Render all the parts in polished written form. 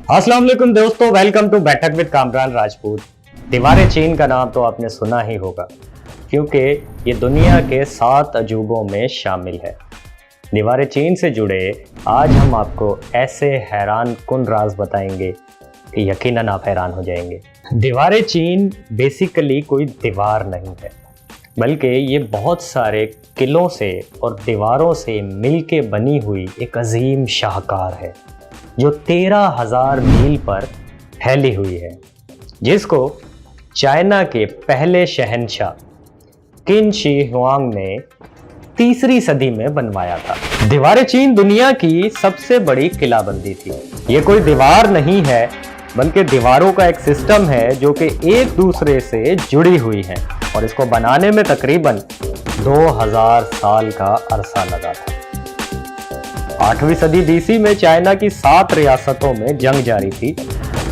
अस्सलाम वालेकुम दोस्तों, वेलकम टू बैठक विद कामरान राजपूत। दीवारें चीन का नाम तो आपने सुना ही होगा क्योंकि ये दुनिया के 7 अजूबों में शामिल है। दीवारें चीन से जुड़े आज हम आपको ऐसे हैरान कुन राज बताएंगे कि यकीनन आप हैरान हो जाएंगे। दीवारें चीन बेसिकली कोई दीवार नहीं है, बल्कि ये बहुत सारे किलों से और दीवारों से मिलके बनी हुई एक अजीम शाहकार है जो 13,000 मील पर फैली हुई है, जिसको चाइना के पहले शहंशाह किन शी हुआंग ने 3री सदी में बनवाया था। दीवारें चीन दुनिया की सबसे बड़ी किलाबंदी थी। ये कोई दीवार नहीं है, बल्कि दीवारों का एक सिस्टम है जो कि एक दूसरे से जुड़ी हुई है और इसको बनाने में तकरीबन 2000 साल का अरसा लगा था। 8वीं सदी BC में चाइना की 7 रियासतों में जंग जारी थी,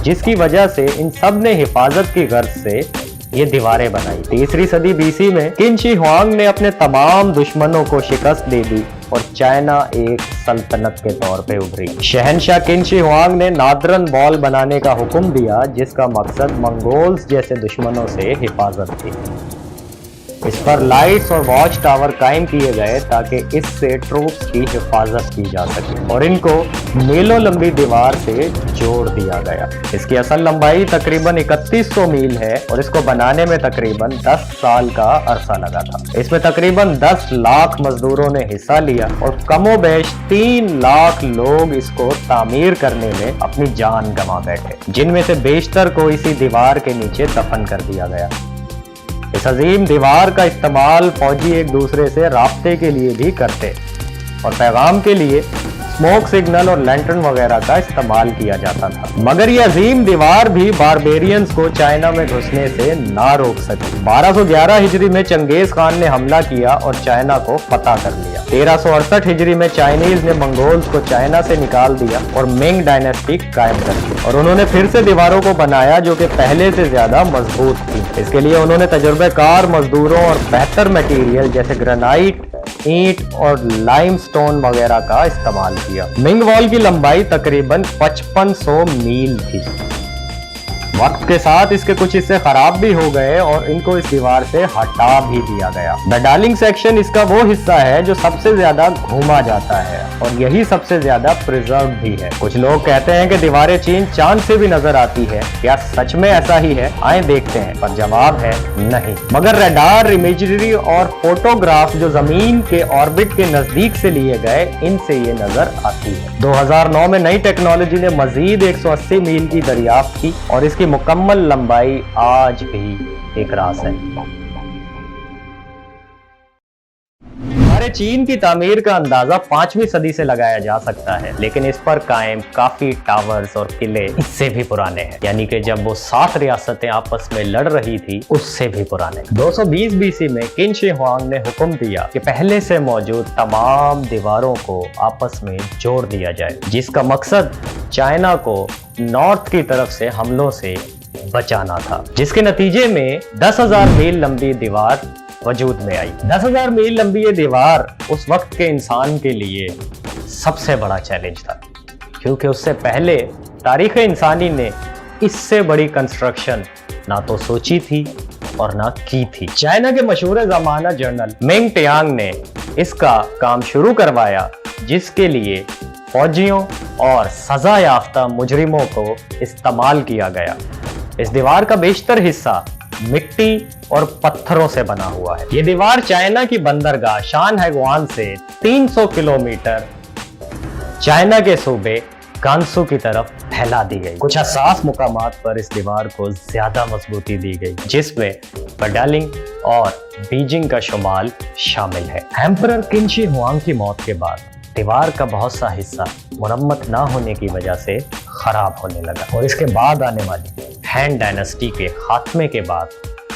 जिसकी वजह से इन सब ने हिफाजत की गर्ज से ये दीवारें बनाई। 3री सदी BC में किन शी हुआंग ने अपने तमाम दुश्मनों को शिकस्त दे दी और चाइना एक सल्तनत के तौर पे उभरी। शहंशाह किन शी हुआंग ने नादरन वॉल बनाने का हुक्म दिया, जिसका मकसद मंगोल्स जैसे दुश्मनों से हिफाजत थी। इस पर लाइट्स और वॉच टावर कायम किए गए ताकि इससे ट्रूप्स की हिफाजत की जा सके और इनको मीलों लंबी दीवार से जोड़ दिया गया। इसकी असल लंबाई तकरीबन 3100 मील है और इसको बनाने में तकरीबन 10 साल का अरसा लगा था। इसमें तकरीबन 10 लाख मजदूरों ने हिस्सा लिया और कमोबेश 3 लाख लोग इसको तामीर करने में अपनी जान गंवा बैठे, जिनमें से बेशतर को इसी दीवार के नीचे दफन कर दिया गया। इस अजीम दीवार का इस्तेमाल फौजी एक दूसरे से राब्ते के लिए भी करते और पैगाम के लिए स्मोक सिग्नल और लैंटर्न वगैरह का इस्तेमाल किया जाता था। मगर यह अजीम दीवार भी बारबेरियंस को चाइना में घुसने से ना रोक सकी। 1211 हिजरी में चंगेज खान ने हमला किया और चाइना को फतह कर लिया। 1368 हिजरी में चाइनीज ने मंगोल्स को चाइना से निकाल दिया और मिंग डायनेस्टी कायम कर दी और उन्होंने फिर से दीवारों को बनाया जो कि पहले से ज्यादा मजबूत थी। इसके लिए उन्होंने तजुर्बेकार मजदूरों और बेहतर मटेरियल जैसे ग्रेनाइट, ईंट और लाइमस्टोन वगैरह का इस्तेमाल किया। मिंग वॉल की लंबाई तकरीबन 5500 मील थी। वक्त के साथ इसके कुछ हिस्से खराब भी हो गए और इनको इस दीवार से हटा भी दिया गया। द डार्लिंग सेक्शन इसका वो हिस्सा है जो सबसे ज्यादा घूमा जाता है और यही सबसे ज्यादा प्रिजर्व भी है। कुछ लोग कहते हैं कि दीवारें चीन चांद से भी नजर आती है। क्या सच में ऐसा ही है? आए देखते हैं, पर जवाब है नहीं। मगर रडार इमेजरी और फोटोग्राफ जो जमीन के ऑर्बिट के नजदीक से लिए गए, इनसे ये नजर आती है। 2009 में नई टेक्नोलॉजी ने मजीद 180 मील की दरियाफ्त की और इसकी मुकम्मल लंबाई आज भी एक राज है। हमारे चीन की तामीर का अंदाजा 5वीं सदी से लगाया जा सकता है, लेकिन इस पर कायम काफी टावर्स और किले इससे भी पुराने हैं, यानी कि जब वो 7 रियासतें आपस में लड़ रही थी उससे भी पुराने। 220 BC में किन शी हुआंग ने हुक्म दिया कि पहले से मौजूद तमाम दीवारों को आपस में जोड़ दिया जाए, जिसका मकसद चाइना को नॉर्थ की तरफ से हमलों से बचाना था, जिसके नतीजे में 10,000 मील लंबी दीवार वजूद में आई। 10,000 मील लंबी ये दीवार उस वक्त के इंसान के लिए सबसे बड़ा चैलेंज था, क्योंकि उससे पहले तारीख इंसानी ने इससे बड़ी कंस्ट्रक्शन ना तो सोची थी और ना की थी। चाइना के मशहूर जमाना जर्नल मिंग टियांग ने इसका काम शुरू करवाया, जिसके लिए फौजियों और सजा याफ्ता मुजरिमों को इस्तेमाल किया गया। इस दीवार का बेशतर हिस्सा मिट्टी और पत्थरों से बना हुआ है। ये दीवार चाइना की बंदरगाह शानहैगुआन से 300 किलोमीटर चाइना के सूबे गांसू की तरफ फैला दी गई। कुछ हसास मुकामात पर इस दीवार को ज्यादा मजबूती दी गई, जिसमें बडालिंग और बीजिंग का शुमाल शामिल है। एम्परर किन शी हुआंग की मौत के बाद दीवार का बहुत सा हिस्सा मुरम्मत ना होने की वजह से खराब होने लगा और इसके बाद आने वाली हैन डायनेस्टी के खात्मे के बाद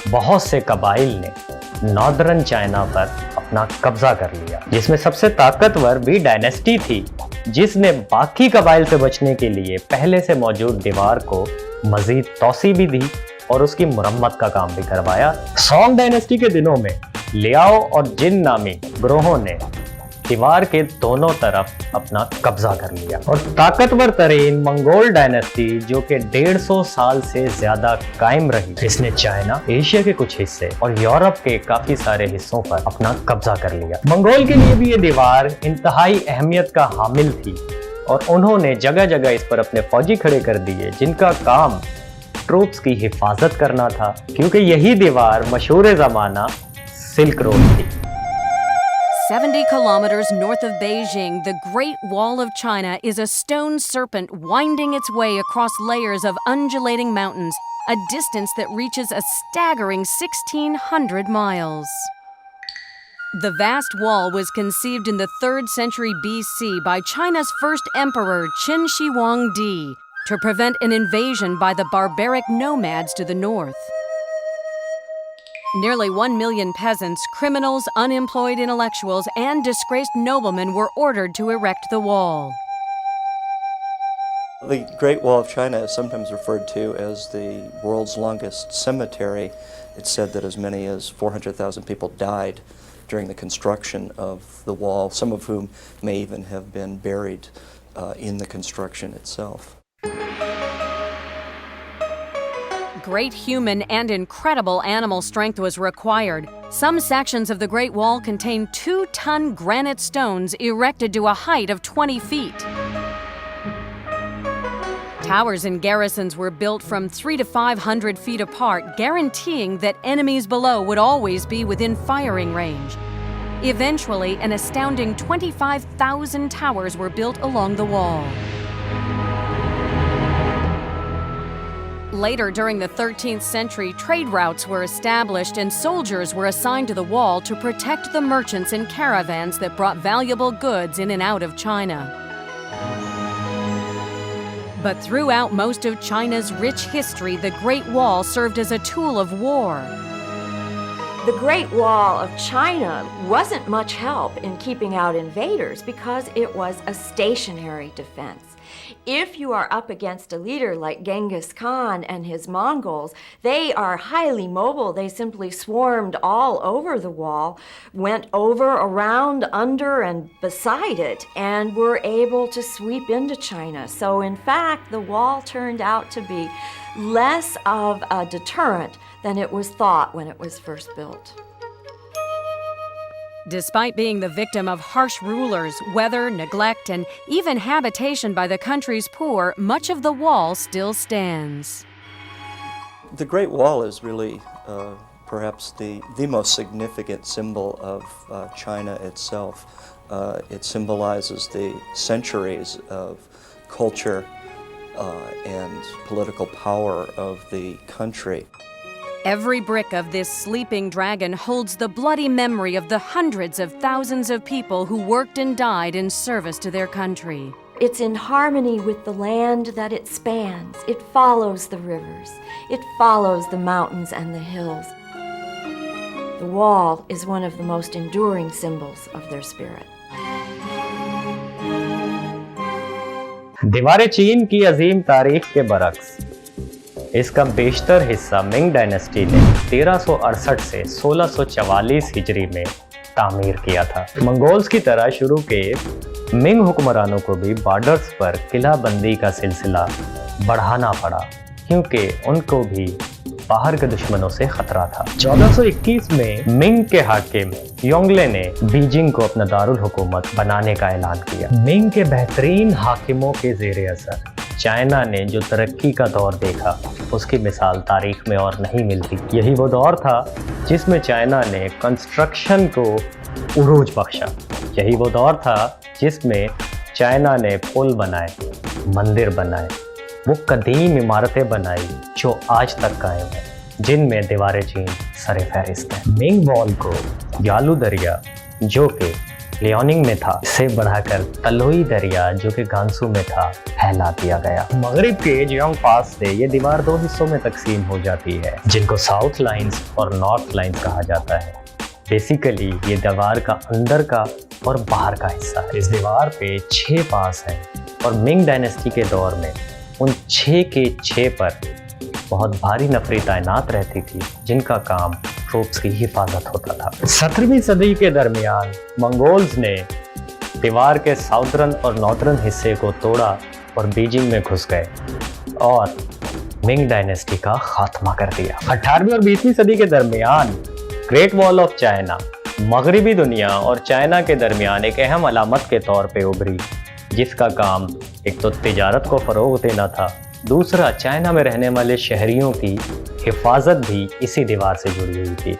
बहुत से कबाइल ने नॉर्दर्न चाइना पर अपना कब्जा कर लिया, जिसमें सबसे ताकतवर भी डायनेस्टी थी, जिसने बाकी कबाइल से बचने के लिए पहले से मौजूद दीवार को मजीद तौसी भी दी और उसकी मुरम्मत का काम भी करवाया। सोंग डायनेस्टी के दिनों में लियाओ और जिन नामी ग्रोहों ने दीवार के दोनों तरफ अपना कब्जा कर लिया और ताकतवर तरीन मंगोल डायनेस्टी जो कि 150 साल से ज्यादा कायम रही, इसने चाइना, एशिया के कुछ हिस्से और यूरोप के काफी सारे हिस्सों पर अपना कब्जा कर लिया। मंगोल के लिए भी ये दीवार इंतहाई अहमियत का हामिल थी और उन्होंने जगह जगह इस पर अपने फौजी खड़े कर दिए जिनका काम ट्रूप्स की हिफाजत करना था, क्योंकि यही दीवार मशहूर ज़माना सिल्क रोड थी। 70 kilometers north of Beijing, the Great Wall of China is a stone serpent winding its way across layers of undulating mountains, a distance that reaches a staggering 1,600 miles. The vast wall was conceived in the 3rd century BC by China's first emperor, Qin Shi Huangdi, to prevent an invasion by the barbaric nomads to the north. Nearly 1 million peasants, criminals, unemployed intellectuals, and disgraced noblemen were ordered to erect the wall. The Great Wall of China is sometimes referred to as the world's longest cemetery. It's said that as many as 400,000 people died during the construction of the wall, some of whom may even have been buried in the construction itself. Great human and incredible animal strength was required. Some sections of the Great Wall contain 2-ton granite stones erected to a height of 20 feet. Towers and garrisons were built from 300 to 500 feet apart, guaranteeing that enemies below would always be within firing range. Eventually, an astounding 25,000 towers were built along the wall. Later, during the 13th century, trade routes were established and soldiers were assigned to the wall to protect the merchants and caravans that brought valuable goods in and out of China. But throughout most of China's rich history, the Great Wall served as a tool of war. The Great Wall of China wasn't much help in keeping out invaders because it was a stationary defense. If you are up against a leader like Genghis Khan and his Mongols, they are highly mobile. They simply swarmed all over the wall, went over, around, under, and beside it, and were able to sweep into China. So in fact, the wall turned out to be less of a deterrent than it was thought when it was first built. Despite being the victim of harsh rulers, weather, neglect, and even habitation by the country's poor, much of the wall still stands. The Great Wall is really perhaps the most significant symbol of China itself. It symbolizes the centuries of culture and political power of the country. Every brick of this sleeping dragon holds the bloody memory of the hundreds of thousands of people who worked and died in service to their country. It's in harmony with the land that it spans. It follows the rivers. It follows the mountains and the hills. The wall is one of the most enduring symbols of their spirit. दीवारें चीन की अजीम तारीख के बरक्स इसका बेशतर हिस्सा Ming dynasty ने 1368 से 1644 हिजरी में तामीर किया था। मंगोल्स की तरह शुरू के मिंग हुक्मरानों को भी बॉर्डर्स पर किलाबंदी का सिलसिला बढ़ाना पड़ा, क्योंकि उनको भी बाहर के दुश्मनों से खतरा था। 1421 में मिंग के हाकिम योंगले ने बीजिंग को अपना दारुल हुकूमत बनाने का ऐलान किया। मिंग के बेहतरीन हाकिमों के ज़ेरे असर चाइना ने जो तरक्की का दौर देखा, उसकी मिसाल तारीख में और नहीं मिलती। यही वो दौर था जिसमें चाइना ने कंस्ट्रक्शन को उरूज बख्शा। यही वो दौर था जिसमें चाइना ने पुल बनाए, मंदिर बनाए, वो कदीम इमारतें बनाई जो आज तक कायम है, जिनमें दीवारें चीन सरे फहरिस्त है। मिंग वॉल को यालू दरिया जो कि लियोनिंग में था, इसे बढ़ाकर तलोई दरिया जो कि गांसू में था फैला दिया गया। मगरिब के जियोंग पास से ये दीवार दो हिस्सों में तकसीम हो जाती है, जिनको साउथ लाइन्स और नॉर्थ लाइन्स कहा जाता है। बेसिकली ये दीवार का अंदर का और बाहर का हिस्सा है। इस दीवार पे 6 पास हैं और मिंग डायनेस्टी के दौर में उन 6 के 6 पर बहुत भारी नफरी तैनात रहती थी, जिनका काम ट्रूप्स की हिफाजत होता था। 17वीं सदी के दरमियान मंगोल्स ने दीवार के साउदर्न और नॉर्दर्न हिस्से को तोड़ा और बीजिंग में घुस गए और मिंग डायनेस्टी का खात्मा कर दिया। 18वीं और 20वीं सदी के दरमियान ग्रेट वॉल ऑफ चाइना मगरिबी दुनिया और चाइना के दरमियान एक अहम अलामत के तौर पे उभरी, जिसका काम एक तो तिजारत को फ़रोग़ देना था, दूसरा चाइना में रहने वाले शहरियों की हिफाजत भी इसी दीवार से जुड़ी हुई थी।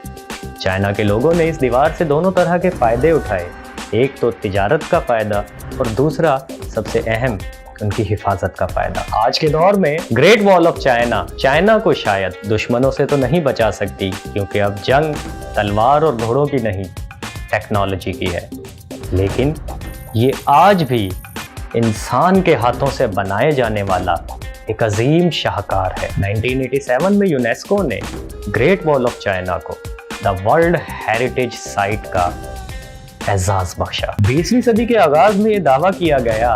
चाइना के लोगों ने इस दीवार से दोनों तरह के फ़ायदे उठाए, एक तो तिजारत का फ़ायदा और दूसरा सबसे अहम उनकी हिफाजत का फ़ायदा। आज के दौर में ग्रेट वॉल ऑफ चाइना को शायद दुश्मनों से तो नहीं बचा सकती, क्योंकि अब जंग तलवार और घोड़ों की नहीं, टेक्नोलॉजी की है, लेकिन ये आज भी इंसान के हाथों से बनाए जाने वाला एक अजीम शाहकार है। 1987 में यूनेस्को ने ग्रेट वॉल ऑफ चाइना को द वर्ल्ड हेरिटेज साइट का एजाज बख्शा। 20वीं सदी के आगाज में ये दावा किया गया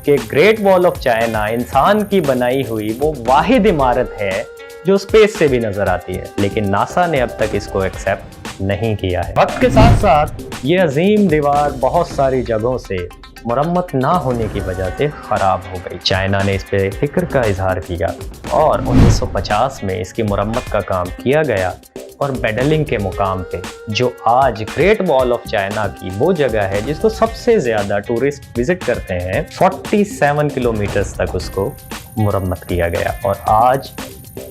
कि ग्रेट वॉल ऑफ चाइना इंसान की बनाई हुई वो वाहिद इमारत है जो स्पेस से भी नजर आती है, लेकिन नासा ने अब तक इसको एक्सेप्ट नहीं किया है। वक्त के साथ साथ ये अजीम दीवार बहुत सारी जगहों से मुरम्मत ना होने की वजह से खराब हो गई। चाइना ने इस पे फिक्र का इजहार किया और 1950 में इसकी मुरम्मत का काम किया गया और बेडलिंग के मुकाम पे, जो आज ग्रेट वॉल ऑफ चाइना की वो जगह है जिसको सबसे ज़्यादा टूरिस्ट विजिट करते हैं, 47 किलोमीटर्स तक उसको मुरम्मत किया गया। और आज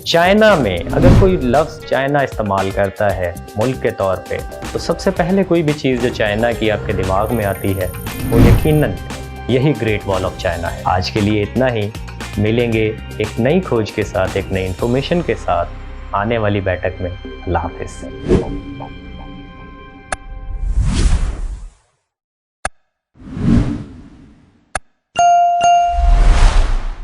चाइना में अगर कोई लफ्ज़ चाइना इस्तेमाल करता है मुल्क के तौर पे, तो सबसे पहले कोई भी चीज़ जो चाइना की आपके दिमाग में आती है वो यकीनन यही ग्रेट वॉल ऑफ चाइना है। आज के लिए इतना ही, मिलेंगे एक नई खोज के साथ, एक नई इन्फॉर्मेशन के साथ आने वाली बैठक में। अल्लाह हाफिज़।